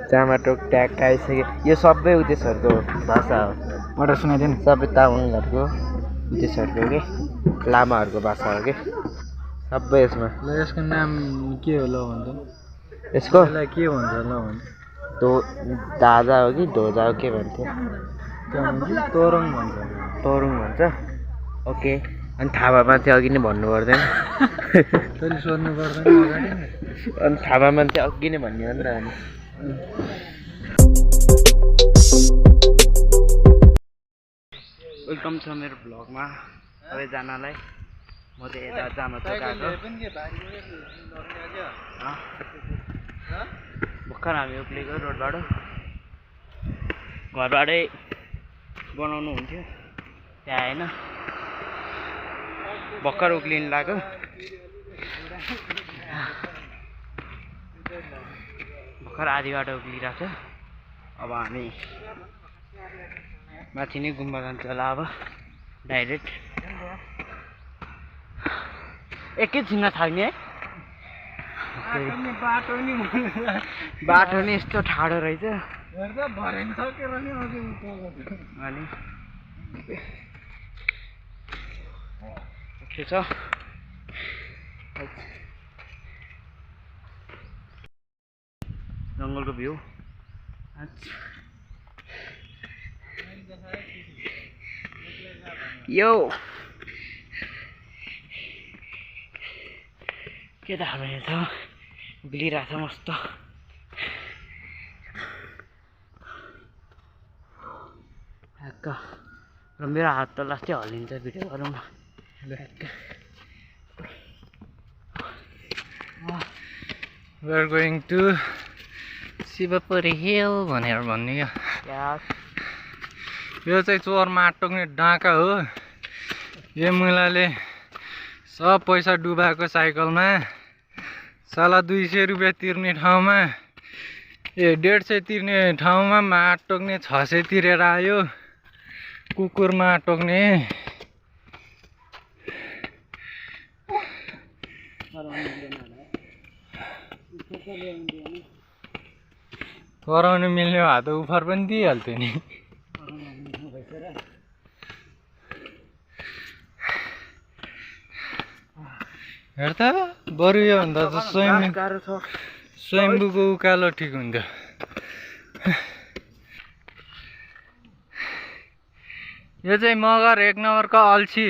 जामाटो tag आइसक्यो यो सबै उदेशहरूको भाषा हो मलाई सुनाइदिनु सबै तामाङहरूको उदेशहरूको के लामाहरूको भाषा हो के सबै यसमा ल यसको नाम के हो ल भन्छ यसको यसलाई के भन्छ ल भन्छ दादा हो कि ढोजा हो के भन्थ्यो तोरङ भन्छ तोरुङ भन्छ ओके अनि थापा मान्छे अघि नै भन्नु पर्दैन तैँले सोध्नु पर्दैन अगाडि अनि थापा मान्छे अघि नै भन्ने हो नि त अनि वेलकम छ मेरो भ्लगमा सबैजनालाई म चाहिँ यता जामाटो गएको भर्खर हामी उक्लेको रोडबाट घरबाटै बनाउनु हुन्थ्यो त्यहाँ होइन भर्खर उक्लिनु लाग्यो भर्खर आधी बाटो उक्लिरहेको छ अब हामी माथि नै गुम्बा जान्छ होला अब डाइरेक्ट एकैछिनमा थाक्ने है बाटो नि यस्तो ठाडो रहेछ अनि के छ जङ्गलको भ्यू यो के त हाल्ने छ उक्लिरहेछ मस्त ढ्याक्क र मेरो हात त लास्टै हल्लिन्छ भिडियो गरौँ न We are going to Shivapuri hill भनेर भन्ने क्या यो चाहिँ चोर माटोक्ने डाँका हो यो मुलाले सब पैसा डुबाएको साइकलमा साला 200 रुपियाँ तिर्ने ठाउँमा 150 तिर्ने ठाउँमा माटोक्ने 600 तिरेर आयो कुकुर माटोक्ने कराउनु मिल्ने भए त उफर पनि दिइहाल्थ्यो नि हेर त बरु यो भन्दा त स्वयम्भूको उकालो ठिक हुन्थ्यो यो चाहिँ मगर 1 नम्बरको अल्छी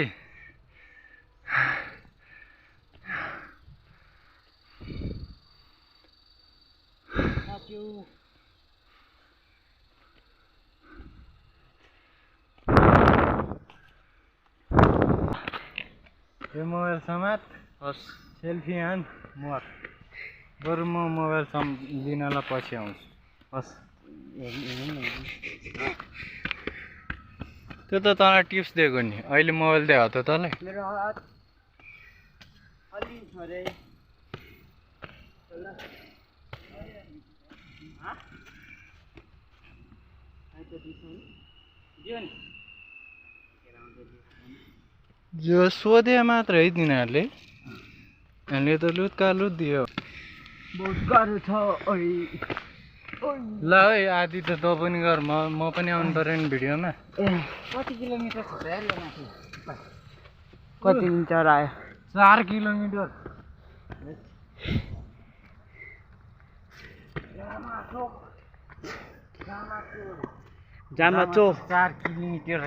यो मोबाइल समात हस् सेल्फी हान मर बरु म मोबाइल लिनलाई पछि आउँछु हस् त्यो त तँलाई टिप्स दिएको नि अहिले मोबाइल दिएको त तँलाई मेरो हात अलि छोरे जो सोधे मात्र है तिनीहरूले हामीले त लुत्का लुत दियो बहुत गाह्रो छ ल है आधी त तँ पनि गर म पनि आउनु पर्यो नि भिडियोमा कति किलोमिटर छ कति मिटर आयो 4 किलोमिटर जामाचो 4 किलोमिटर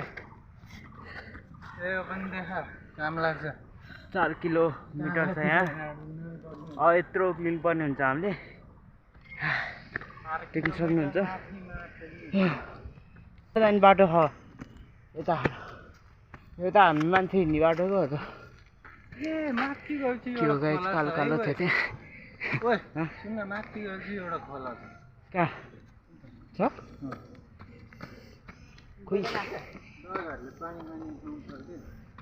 यो पनि देखा काम लाग्छ 4 किलोमिटर छ यहाँ अब यत्रो उक्लिनु पर्ने हुन्छ हामीले देख्न सक्नुहुन्छ बाटो छ यता यो त हामी मान्छे हिँड्ने बाटोको हो त माथि गएपछि त्यो गाई कालो कालो थियो त्यहाँ ओए सुन माथि गएपछि एउटा खोला छ कहाँ छ खोइ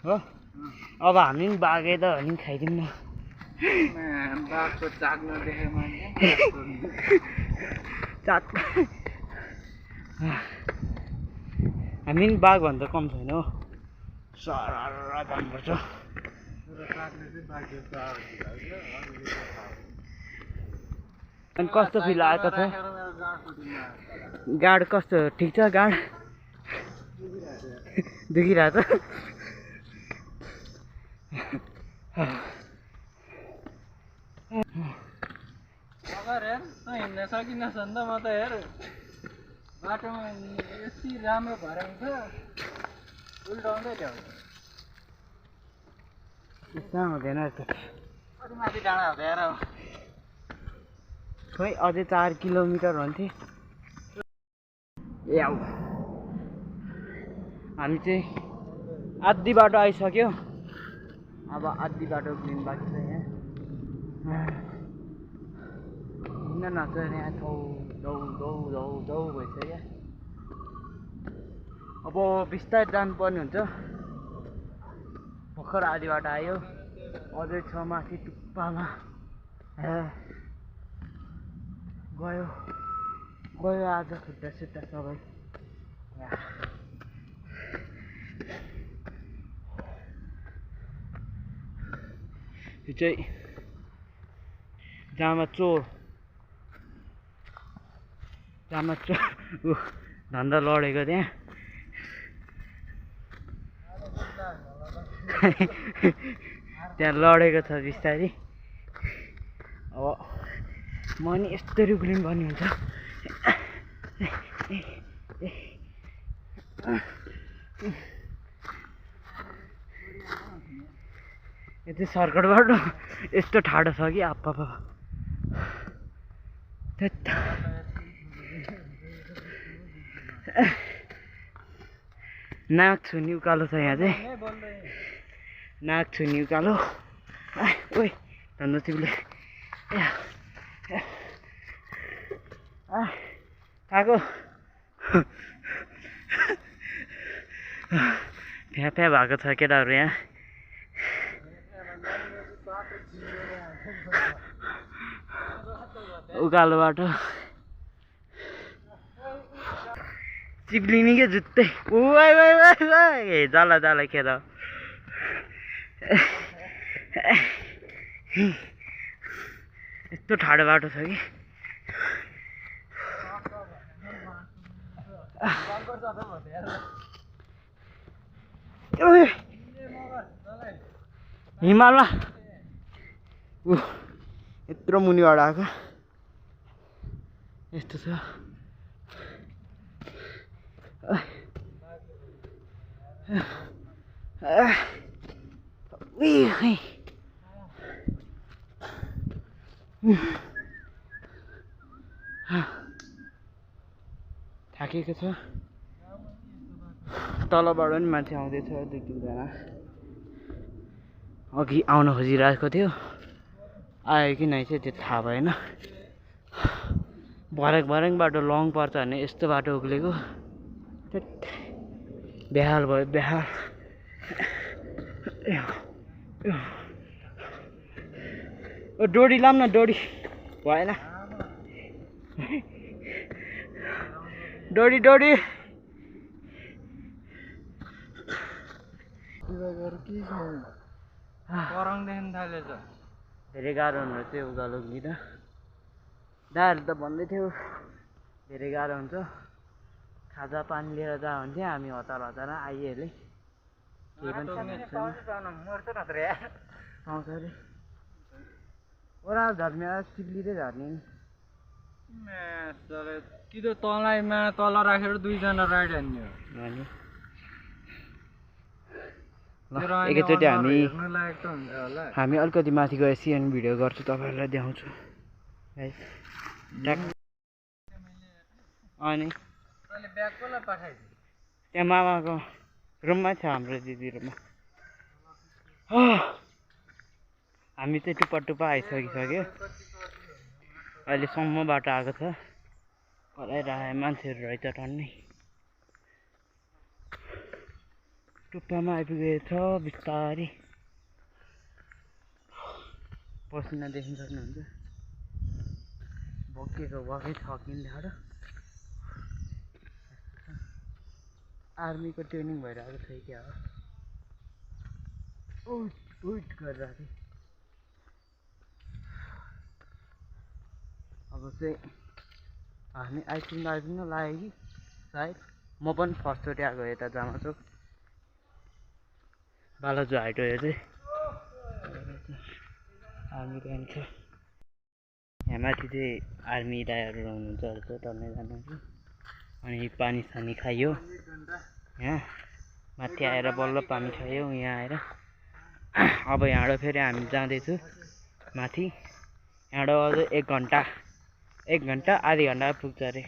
हो अब हामी पनि बाघे त भने खाइदिउँ न बाघको चाक नदेखे मान्छे चाक हामी पनि बाघभन्दा कम छैन हो सर जानुपर्छ अनि कस्तो फिल आएको छ गाड कस्तो ठिक छ गाड दुखिरहेको छ अगर हेर त हिँड्न सकिनस् नि त म त हेर बाटोमा यति राम्रो भराउँछ उल्टाउँदै ल्याउँछ त्यस्तो हुँदैन कति माथि डाँडा हुँदै हेर खोइ अझै 4 किलोमिटर हुन्थे याउ हामी चाहिँ आधी बाटो आइसक्यो अब आधी बाटो उक्लिनु बाँकी छ यहाँ हिँड्न नचेर यहाँ छौ दौ दौ दौ दौ भइसक्यो अब बिस्तारै जानुपर्ने हुन्छ भर्खर आधी बाटो आयो अझै छ माथि टुप्पामा गयो गयो आज खुट्टा सुट्टा सबै यो चाहिँ जामाचो धन्दा लडेको त्यहाँ त्यहाँ लडेको छ बिस्तारी अब म नि यस्तरी उक्लिनु पर्ने हुन्छ यो चाहिँ सर्कटबाट यस्तो ठाडो छ कि आप्पा नाक छुनी उकालो छ यहाँ चाहिँ नाक छुनी उकालो ओइ धन्दा तिमीले आएको फ्या फ्या भएको छ केटाहरू यहाँ उकालो बाटो चिप्लिने के जुत्तै जाला जाला खेर यस्तो ठाडो बाटो छ कि हिमालमा यत्रो मुनिबाट आएको यस्तो छ थाकेको छ तलबाट पनि मान्छे आउँदैछ 2-3 जना अघि आउन खोजिरहेको थियो आयो कि नै चाहिँ त्यो थाहा भएन भरेक बाटो लङ पर्छ भने यस्तो बाटो उक्लेको बेहाल भयो बेहाल डोरी लाम न डोरी भएन डोरी डोरी कराउँदैछ थालेछ धेरै गाह्रो हुँदो थियो उकालो उक्लिँदा दाहरू त भन्दै थियो धेरै गाह्रो हुन्छ खाजा पानी लिएर जा भन्थ्यो हामी हतार हतार आइहाले पाउँछ अरे ओह्रालो झर्ने चिप्लिँदै झर्ने कि त तँलाईमा तल राखेर 2 जना राइड हान्ने हो एकैचोटि हामी अलिकति माथि गएपछि अनि भिडियो गर्छु तपाईँहरूलाई देखाउँछु है अनि त्यहाँ मामाको रुममा छ हाम्रो दिदी रुममा हामी चाहिँ टुप्पा टुप्पा आइसकिसक्यो अहिलेसम्म बाटो आएको छ कराइरहे मान्छेहरू रहेछ टन्नै टुप्पामा आइपुगेछ बिस्तारै पसिना देख्न सक्नुहुन्छ भोकेको भएकै छ किन्दाखेरि आर्मीको ट्रेनिङ भइरहेको छ क्या हो उइट गरिरहेको थिएँ अब अब चाहिँ हामी आइपुग्न लाग्यो कि सायद म पनि फर्स्टचोटि आएको यता जामाचोक बालाजु हाइटवे चाहिँ आर्मी क्याम्प छ। यहाँ माथि चाहिँ आर्मी दाइहरू हुनुहुन्छ रहेछ टर्नेजना चाहिँ। अनि पानी सानी खायो यहाँ माथि आएर बल्ल पानी खायो यहाँ आएर। अब यहाँबाट फेरि हामी जाँदैछु माथि। यहाँबाट अझै 1 घन्टा आधी घन्टा पुग्छ अरे।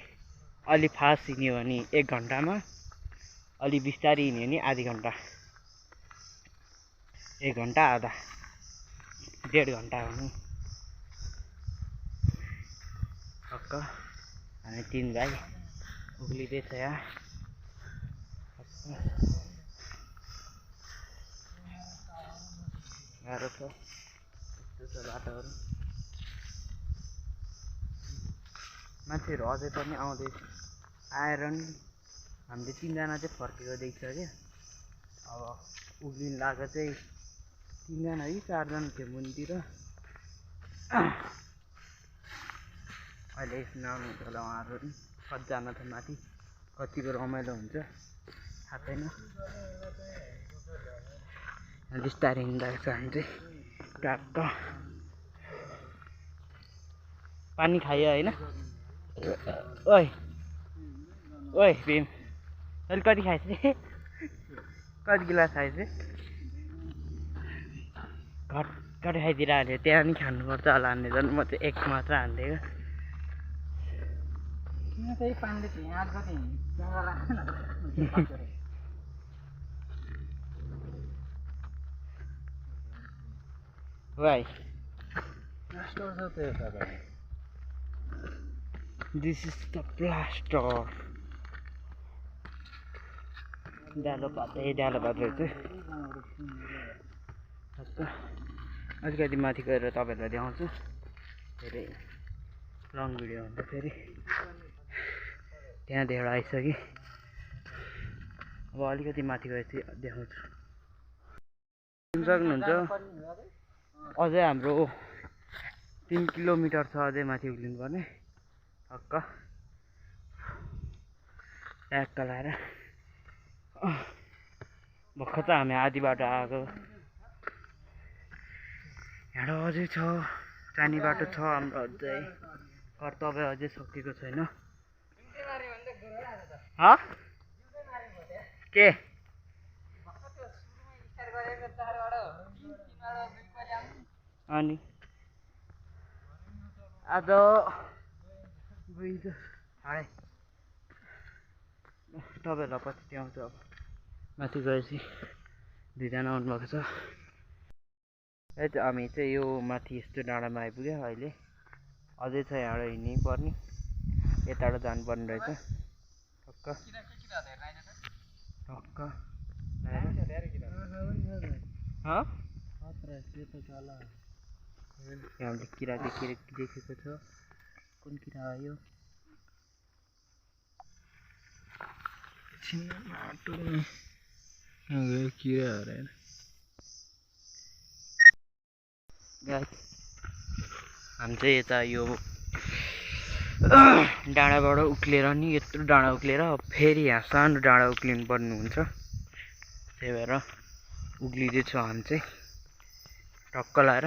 अलि फास्ट हिँड्यो भने 1 घन्टामा, अलि बिस्तारी हिँड्यो भने आधी घन्टा, 1 घन्टा आधा, 1.5 घन्टा हुनु टक्क। हामी 3 भाइ उक्लिँदैछ यहाँ। गाह्रो छ, यस्तो छ बाटोहरू। मान्छेहरू अझै पनि आउँदैछ आएर नि हामीले 3 जना चाहिँ फर्केको देख्छ क्या। अब उक्लिन लाग्यो चाहिँ 3 जना कि 4 जना थियो मुनितिर। अहिले एकछिन आउनुहुन्छ होला उहाँहरू पनि। कतिजना छ माथि, कतिको रमाइलो हुन्छ थाहा छैन। बिस्तारै हिँडिरहेको छ हामी चाहिँ टक्क। पानी खायो होइन? ओइ भीम, अहिले कति खाएछ? कति गिलास खाएछ? घट खाइदिइरहले त्यहाँ नि खानुपर्छ होला हान्ने। झन् म चाहिँ 1 मात्र हानिदिएको। Why? This is the plaster. डालो पातै रहेछ। अलिकति माथि गएर तपाईँहरूलाई देखाउँछु। धेरै लङ भिडियो हुन्छ फेरि। त्यहाँ देखाएर आइसक्यो। अब अलिकति माथि गएपछि देखाउँछु। सक्नुहुन्छ अझै हाम्रो 3 किलोमिटर छ अझै माथि उक्लिनु पर्ने टक्क। ट्याक्क लाएर भर्खर त हामी आधी बाटो आएको। यहाँ अझै छ, जाने बाटो छ हाम्रो अझै। कर्तव्य अझै सकेको छैन। के अनि आज गइन्छ हाय तपाईँहरूलाई पछि देखाउँछु। अब माथि गएपछि 2 जना आउनुभएको छ। हामी चाहिँ यो माथि यस्तो डाँडामा आइपुग्यो अहिले। अझै छ यहाँबाट हिँड्नै पर्ने, यताबाट जानुपर्ने रहेछ टक्क टक्क। हामीले किरा देखेको छ। कुन किरा हो यो? हामी चाहिँ यता यो डाँडाबाट उक्लेर नि यत्रो डाँडा उक्लेर फेरि यहाँ सानो डाँडा उक्लिनु पर्ने हुन्छ। त्यही भएर उक्लिँदैछ हामी चाहिँ टक्क लाएर।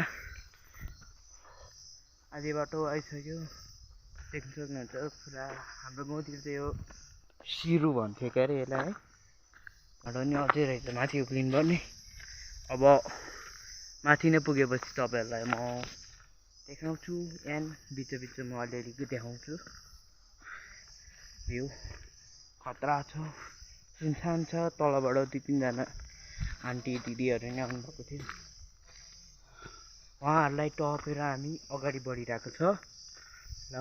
आधी बाटो आइसक्यो। देख्न सक्नुहुन्छ पुरा हाम्रो गाउँतिर चाहिँ यो सिरु भन्थ्यो क्या अरे यसलाई है। बाटो नि अझै रहेछ माथि उक्लिनु पर्ने। अब माथि नै पुगेपछि तपाईँहरूलाई म देखाउँछु। बिचमा अलिअलि देखाउँछु। भ्यू खतरा छ, सुनसान छ। तलबाट 2-3 जना आन्टी दिदीहरू नै आउनुभएको थियो। उहाँहरूलाई टपेर हामी अगाडि बढिरहेको छ ल।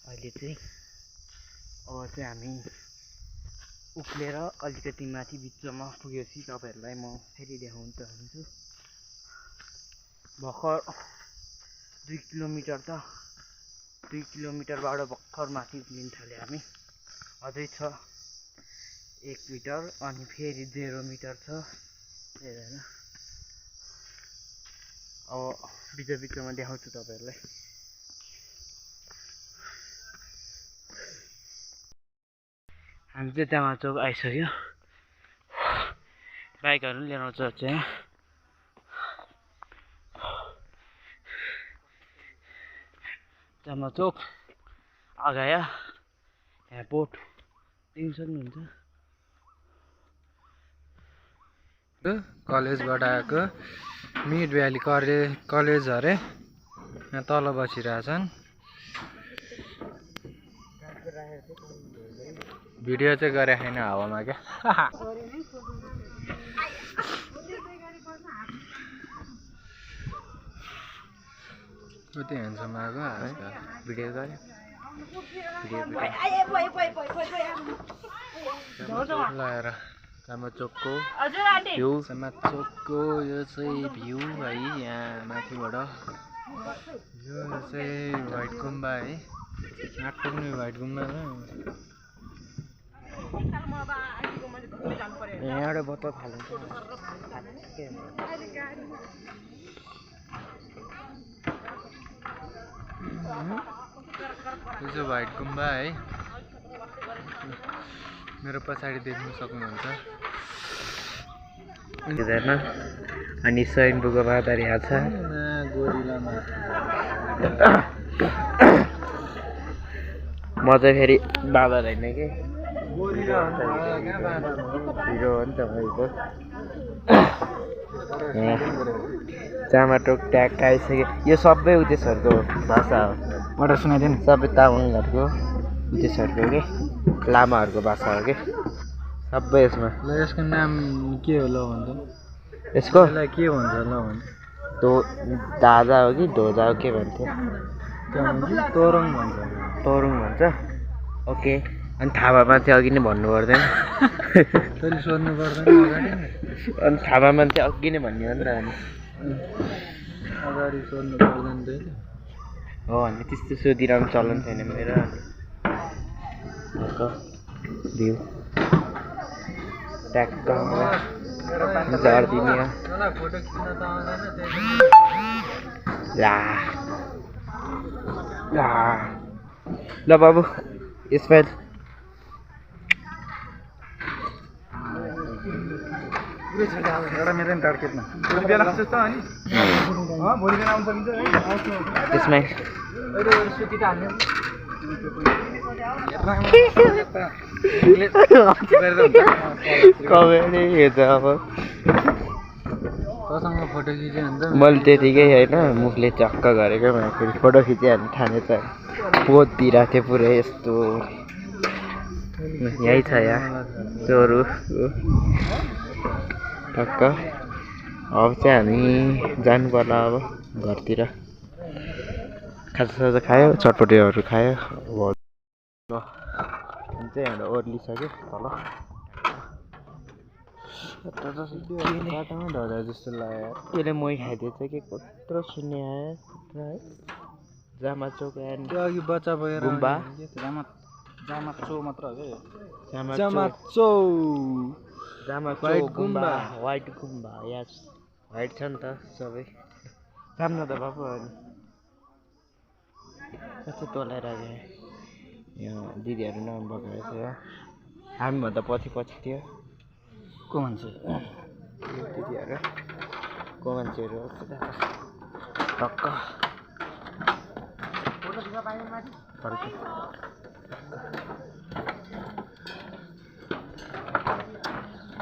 अहिले चाहिँ अब चाहिँ हामी उक्लेर अलिकति माथि बिचमा पुगेपछि तपाईँहरूलाई म फेरि देखाउन चाहन्छु। भर्खर 2 किलोमिटरबाट भर्खर माथि उक्लिन थाल्यो हामी। अझै छ 1 मिटर अनि फेरि 0 मिटर छ। त्यही भएर अब बिचमा देखाउँछु तपाईँहरूलाई। हामी चाहिँ जमाचो आइसक्यो बाइकहरू पनि लिएर आउँछ चाहिँ जमाचो अगाया यहाँ बोट देख्न सक्नुहुन्छ कलेजबाट आएको मिड भ्याली कलेज अरे यहाँ तल बसिरहेछन् भिडियो चाहिँ गरे छैन हावामा क्या कति ह्यान्डसम आएको आजकल भिडियो गऱ्यो लगाएर जमाचोकको यो चाहिँ भ्यू है यहाँ माथिबाट यो चाहिँ व्हाइट गुम्बा है आँटको पनि व्हाइट गुम्बा यहाँबाट बोतल फाल्नु यो चाहिँ व्हाइट गुम्बा है मेरो पछाडि देख्न सक्नुहुन्छ अनि स्वयम्भूको बाँदर यहाँ छ म चाहिँ फेरि बाँदर होइन कि हिरो हो नि त भएको चामाटोक ट्याग आइसक्यो यो सबै उदेशहरूको भाषा हो एउटा सुनाइदियो नि सबै तामाङहरूको उदेशहरूको के लामाहरूको भाषा हो कि सबै यसमा ल यसको नाम के हो ल भन्छ यसको यसलाई के भन्छ ल भन्छ दादा हो कि ढोजा हो के भन्थ्यो तोरङ भन्छ तोरुङ भन्छ ओके अनि थापामा चाहिँ अघि नै भन्नु पर्दैन तैँले सोध्नु पर्दैन अगाडि अनि थापामा चाहिँ अघि नै भन्ने हो नि त अनि अगाडि सोध्नु पर्दैन तैँले हो अनि त्यस्तो सोधिरहनु चलन छैन मेरो भ्यू ट्याक्क झर्दिने फोटो खिच्न त आउँदैन ल बाबु इस्माइल एउटा मेरो नि टार्गेट न भोलि बेला जस्तो अनि भोलि बेला आउनु सकिन्छ है इस्माइल सुति त हाल्ने कमेडी हेर्छ अब तँसँग फोटो खिच्यो भने त मैले त्यतिकै होइन मुखले चक्क गरेको फेरि फोटो खिचिहाल्नु ठाने त पोत दिइरहेको थियो पुरै यस्तो यहीँ छ यहाँ चोरु टक्क अब चाहिँ हामी जानु पर्ला अब घरतिर खाजासाजा खायो चटपटेहरू खायो अब चाहिँ हाम्रो ओर्लिसक्यो तल बाटोमा ढोजा जस्तो लाग्यो यसले मै खाइदिएछ कि कत्रो शून्य आयो है जामाचोक एन्ड त्यो अघि बच्चा भएर गुम्बा जामाचो मात्र हो जामाचो जामाचो व्हाइट गुम्बा व्हाइट गुम्बा यस व्हाइट छ नि त सबै जाम न त बाबु अनि कस्तो तोलाएर यहाँ दिदीहरू नाम बगाएछ यहाँ हामीभन्दा पछि पछि थियो को मान्छे दिदीहरू को मान्छेहरू टक्क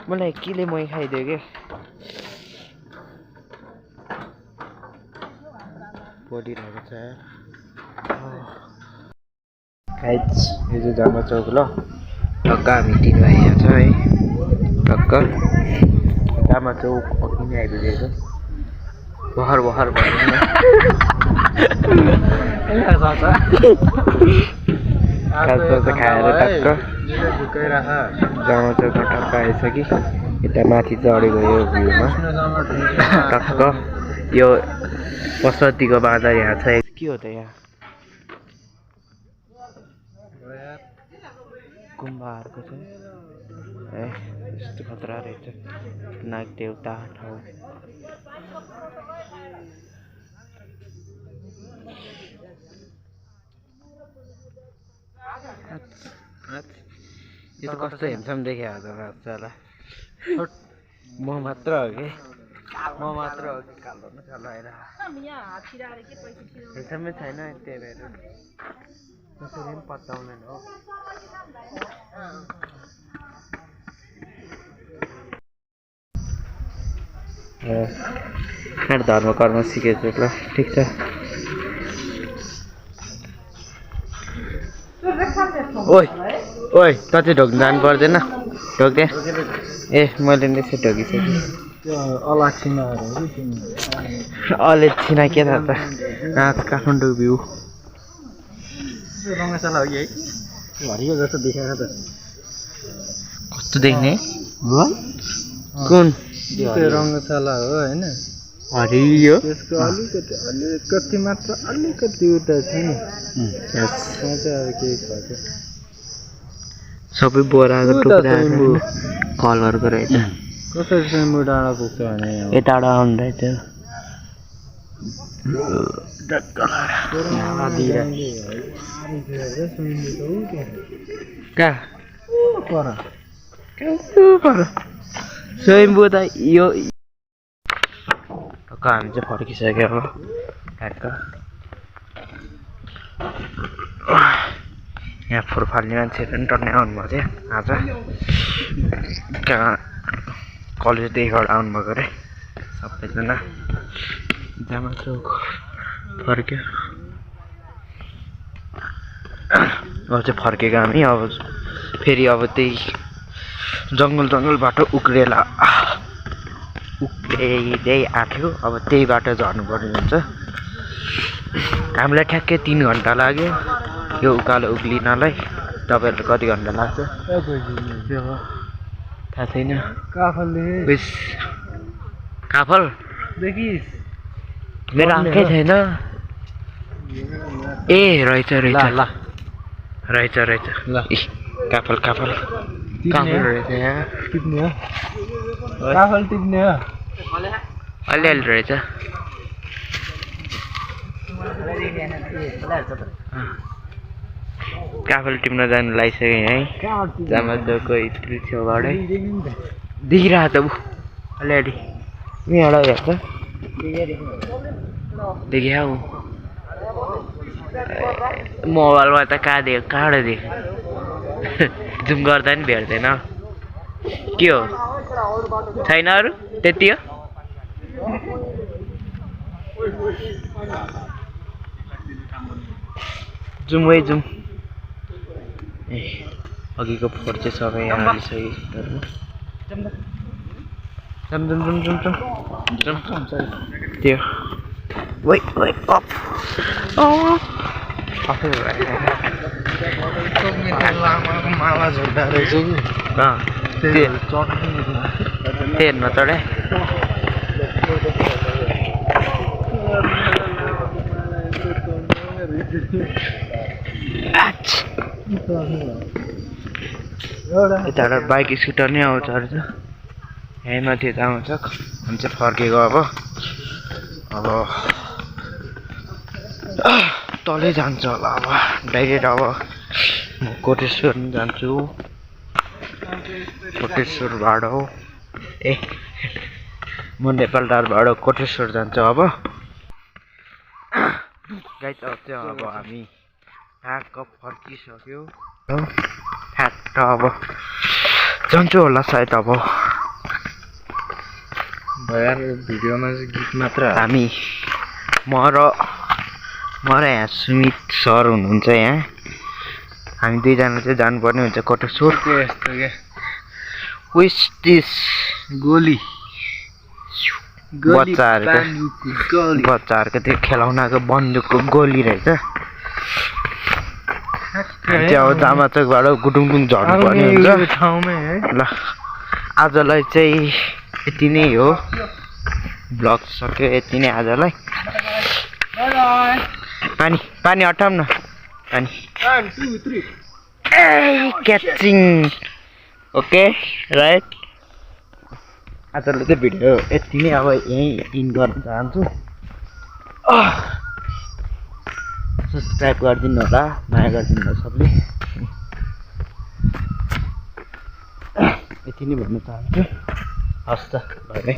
मलाई केले मै खाइदियो कि पढिरहेको छ गाइज यो चाहिँ जामाचोक ल टक्क हामी 3 भाइ यहाँ छ है टक्क जामाचोक अघि नै आइपुगेको बहर बहर भन्नु खाएर टक्क जामाचोकमा टक्क आइसक्यो यता माथि चढेको यो भ्यूमा टक्क यो पशुपतिको बाँदर यहाँ छ के हो त यहाँ गुम्बाहरूको छ ए यस्तो खतरा रहेछ नाग देवता ठाउँ यो त कस्तो हेम्सम देख्यो आज माछालाई म मात्र हो कि म मात्र हो कि कालो नचलाएर हेम्समै छैन त्यही भएर कसरी पनि पत्ताउँदैन हो मेरो धर्म कर्म सिकेछु ल ठिक छ ओइ ओइ त चाहिँ ढोक्नु जानु पर्दैन ढोक्दे ए मैले नि यसो ढोकिसकेँ अलेछिना के थाहा त काठमाडौँ भ्यू रङ्गशाला हो कि है हरियो जस्तो देखाएको त कस्तो देख्ने कुन रङ्गशाला हो होइन हरियो त्यसको अलिकति मात्र अलिकति उता छ नि त्यहाँ चाहिँ अब केही छ सबै बोराको टुक्राहरू कलरको रहेछ कसरी स्वयम्भू डाँडा पुग्छ भने यताबाट आउनु रहेछ कहाँ स्वयम्भू त यो हामी चाहिँ फर्किसक्यो अब ठ्याक्क यहाँ फोहोर फाल्ने मान्छेहरू पनि टन्नै आउनुभएको थियो आज कहाँ कलेजदेखिबाट आउनुभएको अरे सबैजना जामाचो फर्क्यो अब चाहिँ फर्केको हामी अब फेरि अब त्यही जङ्गल बाटो उक्रिँदै आएको अब त्यही बाटो झर्नुपर्ने हुन्छ हामीलाई ठ्याक्कै 3 घन्टा लाग्यो यो उकालो उक्लिनलाई तपाईँहरूलाई कति घन्टा लाग्छ थाहा छैन काफल मेरो आँखै छैन ए रहेछ ल काफल रहेछ यहाँ काफल टिप्ने हो अलिअलि रहेछ काफल टिप्न जानु लागिसक्यो है जामाचोको यत्रो छेउबाटै देखिरहेको त ऊ अलिअलि यहाँबाट हेर्छ देखिया ऊ मोबाइलमा त कहाँबाट देख जुम गर्दा नि भेट्दैन के हो छैन अरू त्यति हो जुम ए अघिको फोहोर चाहिँ सबै यहाँ हालिसक्यो जुम त्यो ओइ अप माला झुल्दा रहेछ कि हेर्न चढे यताबाट बाइक स्कुटर नै आउँछ अरे त यहीँ माथि आउँछ हामी चाहिँ फर्केको अब तलै जान्छ होला अब डाइरेक्ट अब म कोटेश्वर पनि जान्छु कोटेश्वरबाट ए म नेपालटारबाट कोटेश्वर जान्छु अब गाइस अब चाहिँ अब हामी ठ्याक्क फर्किसक्यो ठ्याक्क अब जान्छु होला सायद अब भएर भिडियोमा चाहिँ गीत मात्र हामी म र यहाँ सुमित सर हुनुहुन्छ यहाँ हामी दुईजना चाहिँ जानुपर्ने हुन्छ कोटेश्वर वेस्टिस गोली बच्चाहरूको त्यो खेलाउनाको बन्दुकको गोली रहेछ अब जामाचोकबाट गुडुङडुङ झर्नुपर्ने हुन्छ ल आजलाई चाहिँ यति नै हो ब्लग सक्यो यति नै आजलाई पानी हटाउँ न पानी 1 2 3 क्याचिङ ओके राइट आजलाई चाहिँ भिडियो यति नै अब यहीँ इन गर्न चाहन्छु सब्सक्राइब गरिदिनु होला माया गरिदिनु होला सबले यति नै भन्न चाहन्छु। हस् त, बाई बाई।